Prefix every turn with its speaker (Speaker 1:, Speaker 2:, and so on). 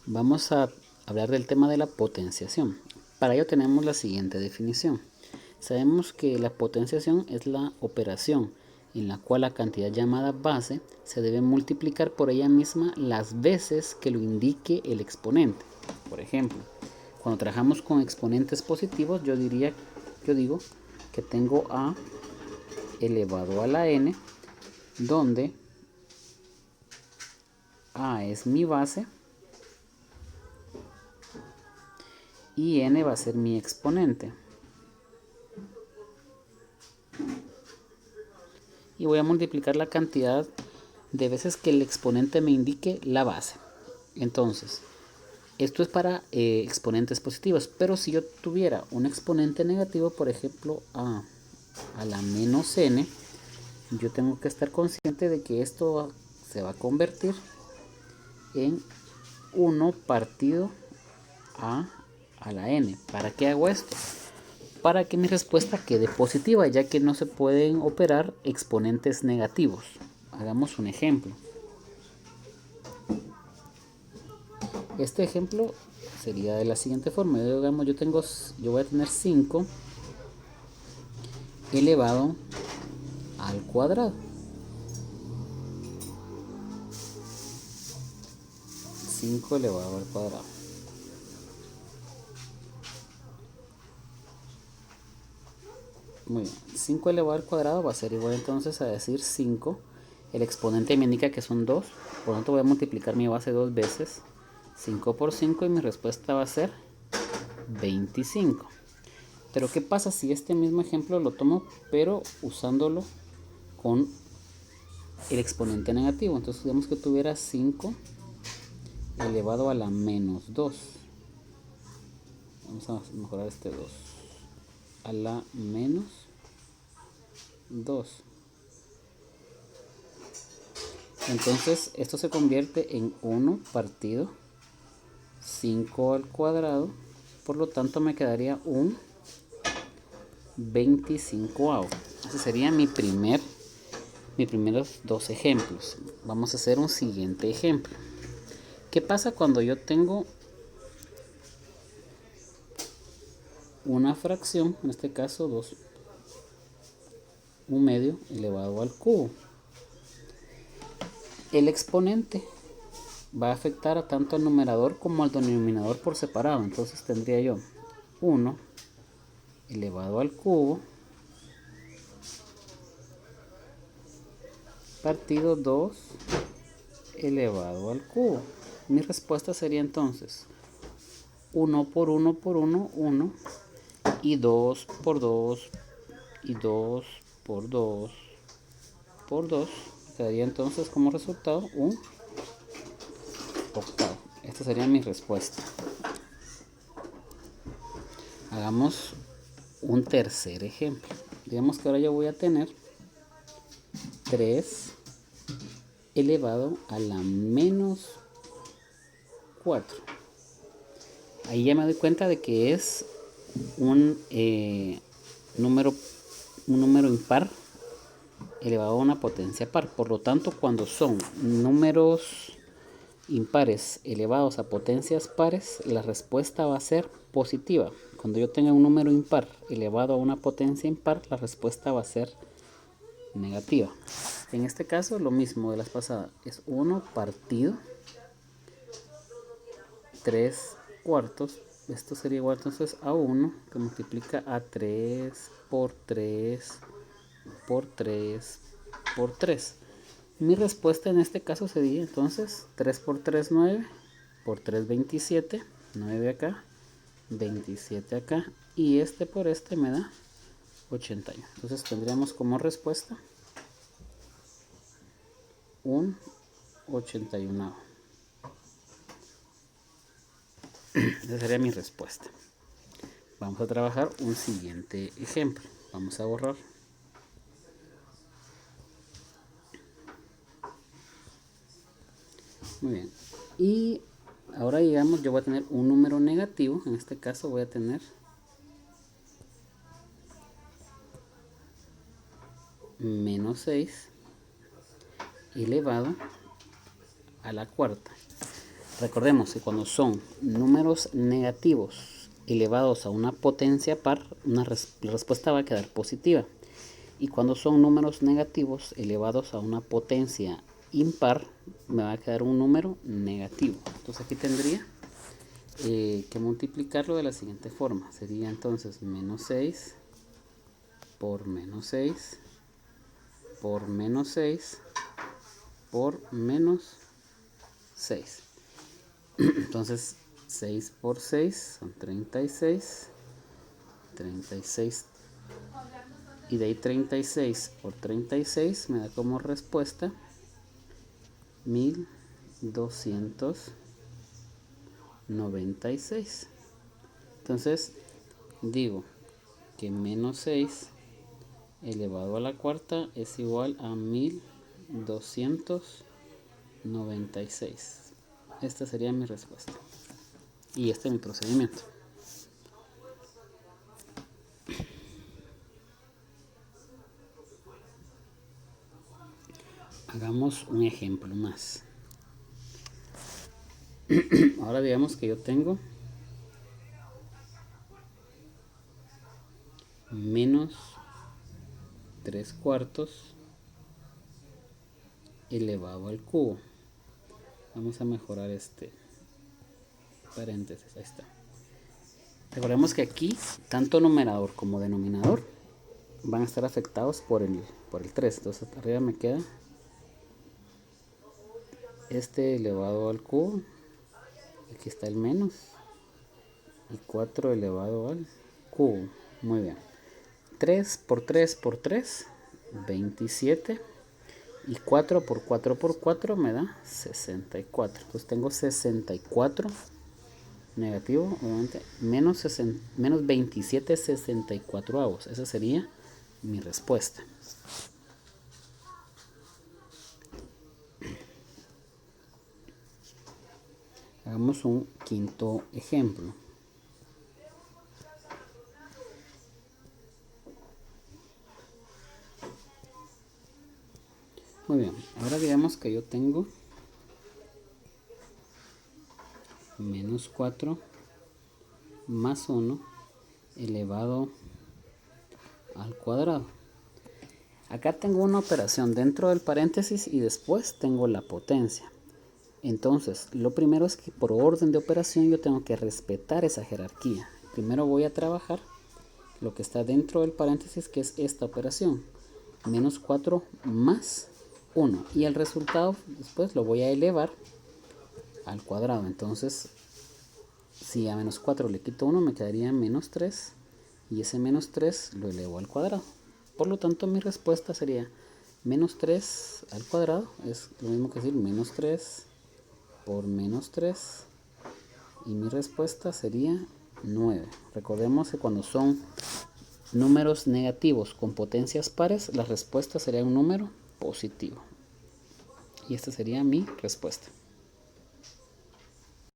Speaker 1: Vamos a hablar del tema de la potenciación. Para ello tenemos la siguiente definición. Sabemos que la potenciación es la operación en la cual la cantidad llamada base se debe multiplicar por ella misma las veces que lo indique el exponente. Por ejemplo, cuando trabajamos con exponentes positivos, yo digo que tengo a elevado a la n, donde a es mi base y n va a ser mi exponente. Y voy a multiplicar la cantidad de veces que el exponente me indique la base. Entonces, esto es para exponentes positivos, pero si yo tuviera un exponente negativo, por ejemplo a la menos n, yo tengo que estar consciente de que esto se va a convertir en 1 partido a la n. ¿Para qué hago esto? Para que mi respuesta quede positiva, ya que no se pueden operar exponentes negativos. Hagamos un ejemplo. Este ejemplo sería de la siguiente forma. Yo voy a tener 5 elevado al cuadrado. 5 elevado al cuadrado. Muy bien. 5 elevado al cuadrado va a ser igual entonces a decir 5. El exponente me indica que son 2. Por lo tanto voy a multiplicar mi base 2 veces. 5 por 5 y mi respuesta va a ser 25. Pero ¿qué pasa si este mismo ejemplo lo tomo pero usándolo con el exponente negativo? Entonces digamos que tuviera 5 elevado a la menos 2. Vamos a mejorar este 2. A la menos 2. Entonces esto se convierte en 1 partido 5 al cuadrado. Por lo tanto me quedaría un 25avo. Ese sería mis primeros dos ejemplos. Vamos a hacer un siguiente ejemplo. ¿Qué pasa cuando yo tengo una fracción, en este caso 1 medio elevado al cubo? El exponente va a afectar a tanto al numerador como al denominador por separado. Entonces tendría yo 1 elevado al cubo partido 2 elevado al cubo. Mi respuesta sería entonces 1 por 1 por 1, 1, y 2 por 2, y 2 por 2 por 2. Quedaría entonces como resultado un octavo. Esta sería mi respuesta. Hagamos un tercer ejemplo. Digamos que ahora yo voy a tener 3 elevado a la menos 4. Ahí ya me doy cuenta de que es un número impar elevado a una potencia par. Por lo tanto, cuando son números impares elevados a potencias pares, la respuesta va a ser positiva. Cuando yo tenga un número impar elevado a una potencia impar, la respuesta va a ser negativa. En este caso, lo mismo de las pasadas, es 1 partido 3 cuartos. Esto sería igual entonces a 1 que multiplica a 3 por 3 por 3 por 3. Mi respuesta en este caso sería entonces 3 por 3, 9, por 3, 27, 9 acá, 27 acá, y este por este me da 81. Entonces tendríamos como respuesta un 81. Esa sería mi respuesta. Vamos a trabajar un siguiente ejemplo. Vamos a borrar. Muy bien. Y ahora digamos, yo voy a tener un número negativo. En este caso voy a tener menos 6 elevado a la cuarta. Recordemos que cuando son números negativos elevados a una potencia par, la respuesta va a quedar positiva. Y cuando son números negativos elevados a una potencia impar, me va a quedar un número negativo. Entonces aquí tendría que multiplicarlo de la siguiente forma. Sería entonces menos 6 por menos 6 por menos 6 por menos 6. Entonces 6 por 6 son 36. 36. Y de ahí 36 por 36 me da como respuesta 1296. Entonces digo que menos 6 elevado a la cuarta es igual a 1296. Esta sería mi respuesta. Y este es mi procedimiento. Hagamos un ejemplo más. Ahora digamos que yo tengo menos 3 cuartos elevado al cubo. Vamos a mejorar este paréntesis. Ahí está. Recordemos que aquí tanto numerador como denominador van a estar afectados por el 3. Entonces arriba me queda este elevado al cubo. Aquí está el menos. Y 4 elevado al cubo. Muy bien. 3 por 3 por 3, 27. Y 4 por 4 por 4 me da 64. Entonces tengo 64 negativo, obviamente, menos 27 64avos. Esa sería mi respuesta. Hagamos un quinto ejemplo. Muy bien, ahora digamos que yo tengo menos 4 más 1 elevado al cuadrado. Acá tengo una operación dentro del paréntesis y después tengo la potencia. Entonces, lo primero es que por orden de operación yo tengo que respetar esa jerarquía. Primero voy a trabajar lo que está dentro del paréntesis, que es esta operación. Menos 4 más 1. Y el resultado después lo voy a elevar al cuadrado. Entonces, si a menos 4 le quito 1, me quedaría menos 3. Y ese menos 3 lo elevo al cuadrado. Por lo tanto, mi respuesta sería menos 3 al cuadrado. Es lo mismo que decir menos 3 por menos 3. Y mi respuesta sería 9. Recordemos que cuando son números negativos con potencias pares, la respuesta sería un número positivo. Y esta sería mi respuesta.